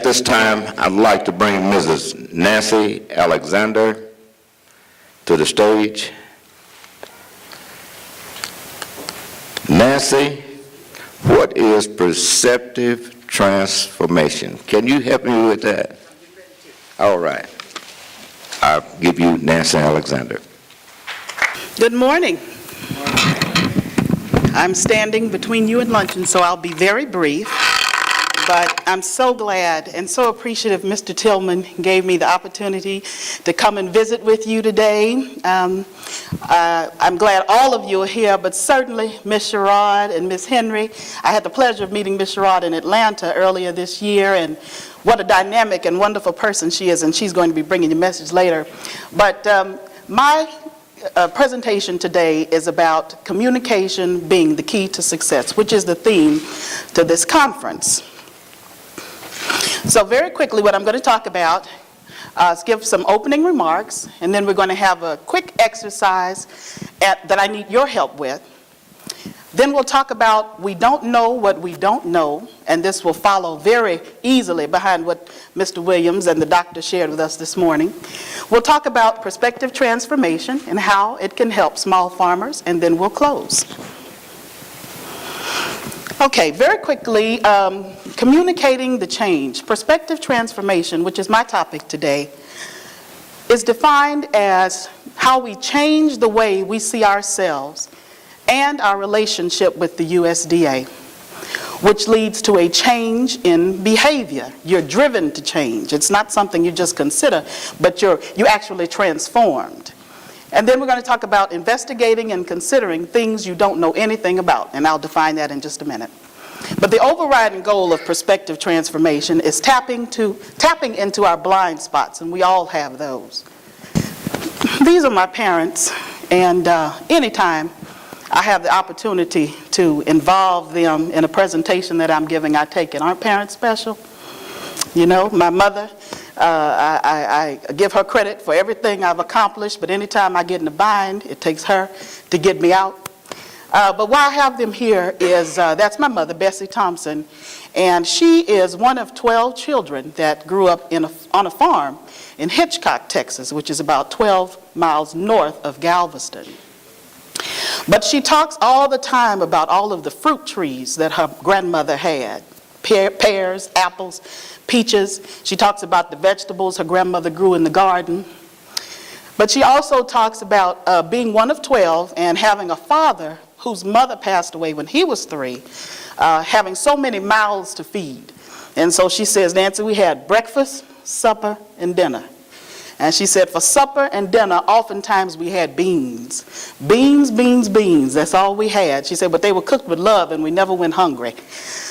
At this time, I'd like to bring Mrs. Nancy Alexander to the stage. Nancy, what is perceptive transformation? Can you help me with that? All right. I'll give you Nancy Alexander. Good morning. I'm standing between you and luncheon, so I'll be very brief. But I'm so glad and so appreciative Mr. Tillman gave me the opportunity to come and visit with you today. I'm glad all of you are here, but certainly Ms. Sherrod and Ms. Henry. I had the pleasure of meeting Ms. Sherrod in Atlanta earlier this year, and what a dynamic and wonderful person she is, and she's going to be bringing you a message later. But my presentation today is about communication being the key to success, which is the theme to this conference. So very quickly, what I'm going to talk about is give some opening remarks, and then we're going to have a quick exercise that I need your help with. Then we'll talk about we don't know what we don't know, and this will follow very easily behind what Mr. Williams and the doctor shared with us this morning. We'll talk about perspective transformation and how it can help small farmers, and then we'll close. Okay, very quickly, communicating the change. Perspective transformation, which is my topic today, is defined as how we change the way we see ourselves and our relationship with the USDA, which leads to a change in behavior. You're driven to change. It's not something you just consider, but you actually transformed. And then we're going to talk about investigating and considering things you don't know anything about, and I'll define that in just a minute. But the overriding goal of perspective transformation is tapping into our blind spots, and we all have those. These are my parents, and anytime I have the opportunity to involve them in a presentation that I'm giving, I take it. Aren't parents special? You know, my mother, I give her credit for everything I've accomplished, but anytime I get in a bind, it takes her to get me out. But why I have them here is, that's my mother, Bessie Thompson, and she is one of 12 children that grew up on a farm in Hitchcock, Texas, which is about 12 miles north of Galveston. But she talks all the time about all of the fruit trees that her grandmother had. Pears, apples, peaches. She talks about the vegetables her grandmother grew in the garden. But she also talks about being one of 12 and having a father whose mother passed away when he was 3, having so many mouths to feed. And so she says, Nancy, we had breakfast, supper, and dinner. And she said for supper and dinner, oftentimes we had beans. Beans, beans, beans. That's all we had. She said, but they were cooked with love and we never went hungry.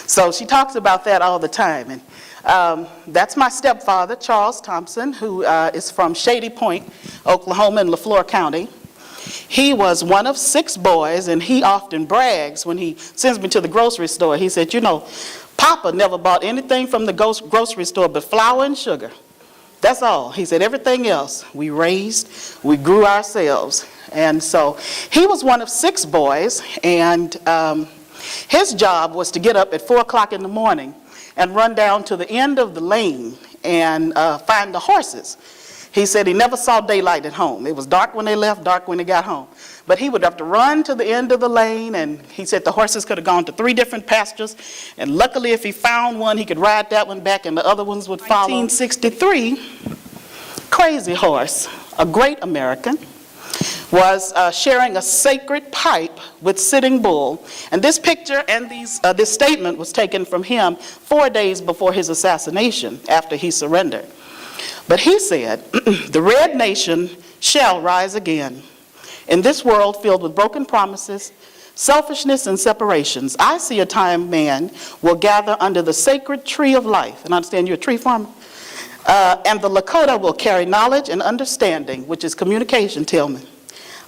So she talks about that all the time. And that's my stepfather, Charles Thompson, who is from Shady Point, Oklahoma in LaFleur County. He was one of 6 boys, and he often brags when he sends me to the grocery store. He said, you know, Papa never bought anything from the grocery store but flour and sugar. That's all. He said everything else we raised, we grew ourselves. And so he was one of 6 boys, and his job was to get up at 4 o'clock in the morning and run down to the end of the lane and find the horses. He said he never saw daylight at home. It was dark when they left, dark when they got home. But he would have to run to the end of the lane, and he said the horses could have gone to 3 different pastures, and luckily if he found one, he could ride that one back and the other ones would follow. 1963, Crazy Horse, a great American, was sharing a sacred pipe with Sitting Bull. And this picture and this statement was taken from him 4 days before his assassination, after he surrendered. But he said, the Red Nation shall rise again. In this world filled with broken promises, selfishness, and separations, I see a time man will gather under the sacred tree of life. And I understand you're a tree farmer. And the Lakota will carry knowledge and understanding, which is communication, Tillman,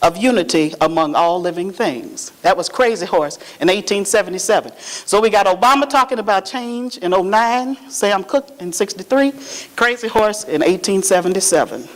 of unity among all living things. That was Crazy Horse in 1877. So we got Obama talking about change in 09, Sam Cooke in 63, Crazy Horse in 1877.